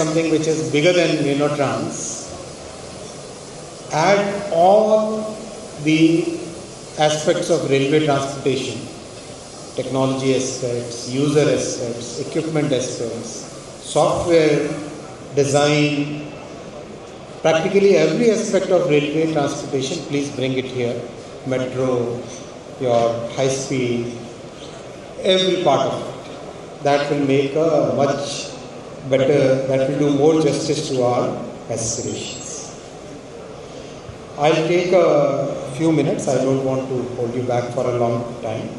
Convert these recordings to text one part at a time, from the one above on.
something which is bigger than Menotrans. Add all the aspects of railway transportation, technology aspects, user aspects, equipment aspects, software, design, practically every aspect of railway transportation, please bring it here. Metro, your high speed, every part of it. That will make a much better, that will do more justice to our aspirations. I'll take a few minutes. I don't want to hold you back for a long time.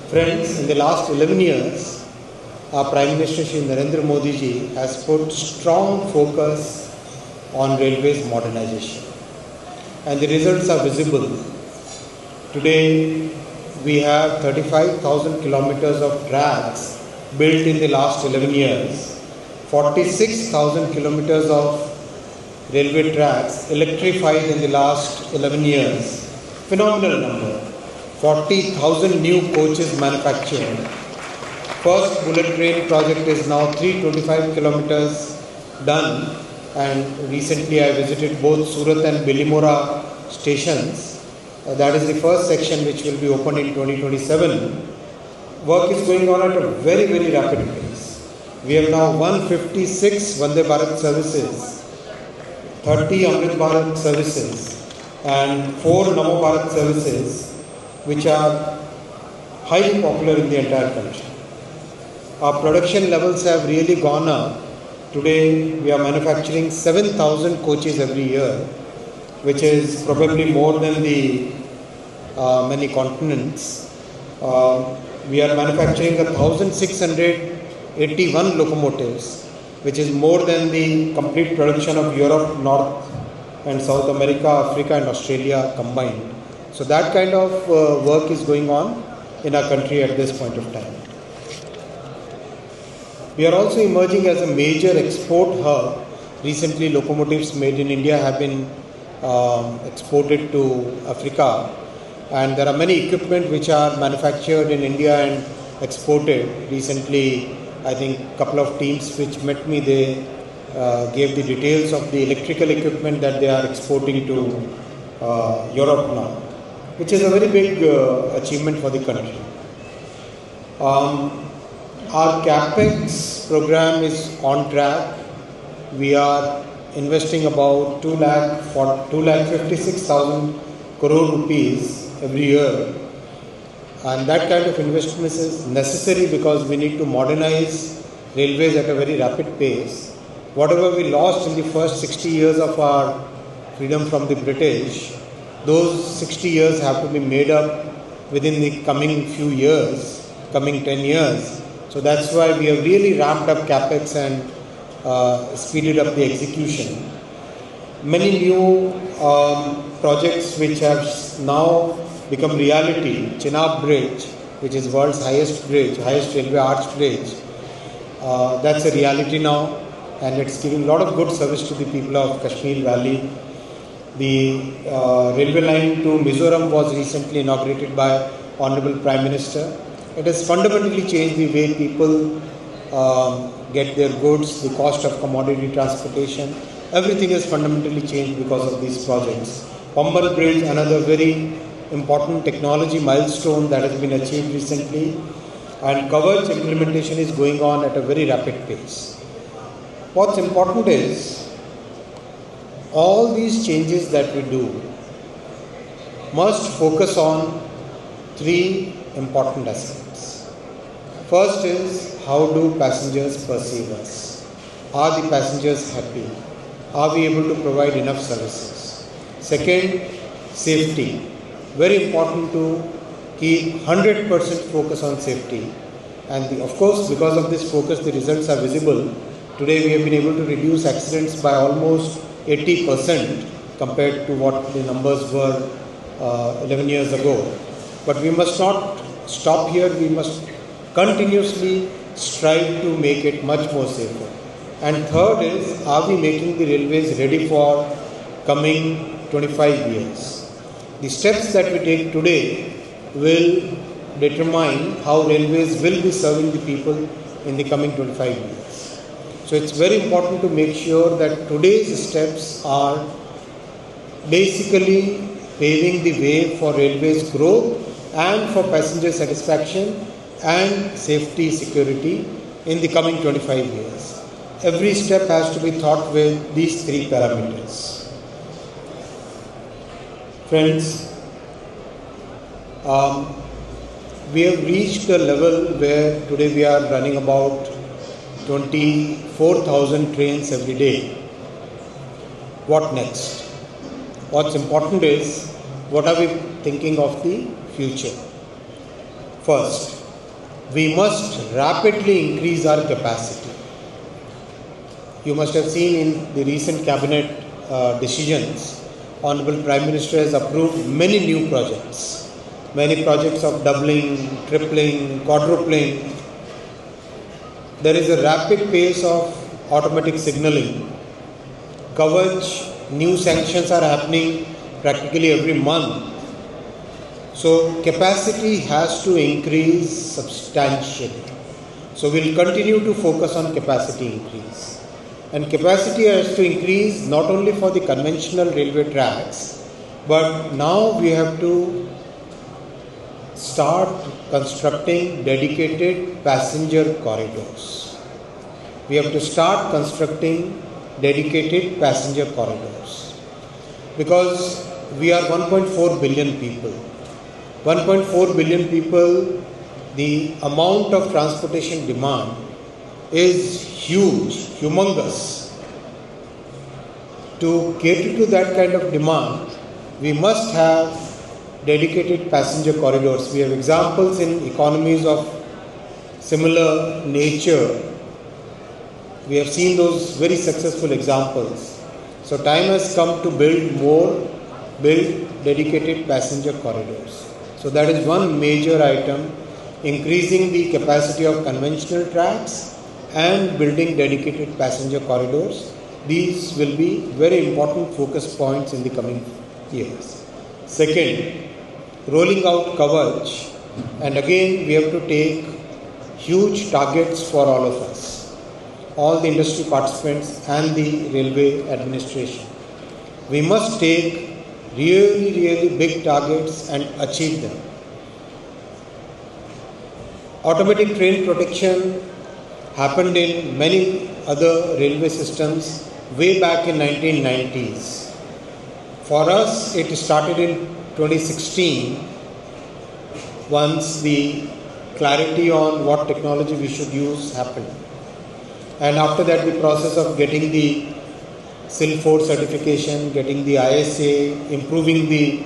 Friends, in the last 11 years, our Prime Minister Shri Narendra Modi ji has put strong focus on railways modernization. And the results are visible. Today, we have 35,000 kilometers of tracks built in the last 11 years, 46,000 kilometers of railway tracks electrified in the last 11 years. Phenomenal number. 40,000 new coaches manufactured. First bullet train project is now 325 kilometers done, and recently I visited both Surat and Bilimora stations. That is the first section which will be opened in 2027. Work is going on at a very, very rapid pace. We have now 156 Vande Bharat services, 30 Amrit Bharat services, and 4 Namo Bharat services, which are highly popular in the entire country. Our production levels have really gone up. Today, we are manufacturing 7,000 coaches every year, which is probably more than the many continents. We are manufacturing 1,681 locomotives, which is more than the complete production of Europe, North and South America, Africa and Australia combined. So that kind of work is going on in our country at this point of time. We are also emerging as a major export hub. Recently, locomotives made in India have been exported to Africa, and there are many equipment which are manufactured in India and exported. Recently, I think a couple of teams which met me, they gave the details of the electrical equipment that they are exporting to Europe now, which is a very big achievement for the country. Our CapEx program is on track. We are investing about 2,56,000 crore rupees every year. And that kind of investment is necessary because we need to modernize railways at a very rapid pace. Whatever we lost in the first 60 years of our freedom from the British, those 60 years have to be made up within the coming few years, coming 10 years. So that's why we have really ramped up CapEx and speeded up the execution. Many new projects which have now become reality. Chenab Bridge, which is world's highest bridge, highest railway arch bridge, that's a reality now, and it's giving a lot of good service to the people of Kashmir Valley. The railway line to Mizoram was recently inaugurated by Honorable Prime Minister. It has fundamentally changed the way people get their goods, the cost of commodity transportation. Everything has fundamentally changed because of these projects. Pamban Bridge, another very important technology milestone that has been achieved recently, and Kavach implementation is going on at a very rapid pace. What's important is all these changes that we do must focus on 3 important aspects. First is, how do passengers perceive us? Are the passengers happy? Are we able to provide enough services? Second, safety. Very important to keep 100% focus on safety. And of course, because of this focus, the results are visible. Today, we have been able to reduce accidents by almost 80% compared to what the numbers were 11 years ago. But we must not stop here. We must continuously strive to make it much more safer. And third is, are we making the railways ready for coming 25 years? The steps that we take today will determine how railways will be serving the people in the coming 25 years. So it's very important to make sure that today's steps are basically paving the way for railways growth and for passenger satisfaction and safety security in the coming 25 years. Every step has to be thought with these three parameters. Friends, we have reached a level where today we are running about 24,000 trains every day. What next? What's important is, what are we thinking of the future? First, we must rapidly increase our capacity. You must have seen in the recent cabinet decisions, Honorable Prime Minister has approved many new projects. Many projects of doubling, tripling, quadrupling. There is a rapid pace of automatic signalling. Kavach, new sanctions are happening practically every month. So capacity has to increase substantially. So we'll continue to focus on capacity increase. And capacity has to increase not only for the conventional railway tracks, but now we have to start constructing dedicated passenger corridors. We have to start constructing dedicated passenger corridors. Because we are 1.4 billion people. 1.4 billion people, the amount of transportation demand is huge, humongous. To cater to that kind of demand, we must have dedicated passenger corridors. We have examples in economies of similar nature. We have seen those very successful examples. So time has come to build dedicated passenger corridors. So that is one major item, increasing the capacity of conventional tracks and building dedicated passenger corridors. These will be very important focus points in the coming years. Second, rolling out Kavach, and again we have to take huge targets for all of us, all the industry participants and the railway administration. We must take really big targets and achieve them. Automatic train protection happened in many other railway systems way back in 1990s. For us, it started in 2016 once the clarity on what technology we should use happened. And after that, the process of getting the SIL4 certification, getting the ISA, improving the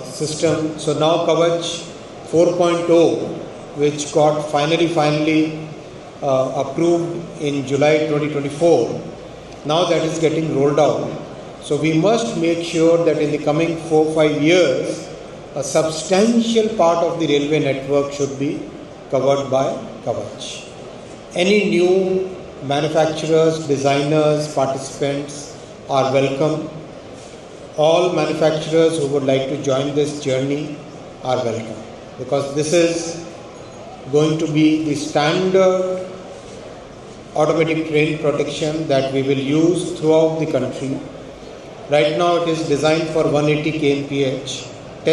system. So now Kavach 4.0, which got finally approved in July 2024. Now that is getting rolled out. So we must make sure that in the coming 4-5 years, a substantial part of the railway network should be covered by Kavach. Any new manufacturers, designers, participants are welcome. All manufacturers who would like to join this journey are welcome, because this is going to be the standard automatic train protection that we will use throughout the country. Right now it is designed for 180 kmph.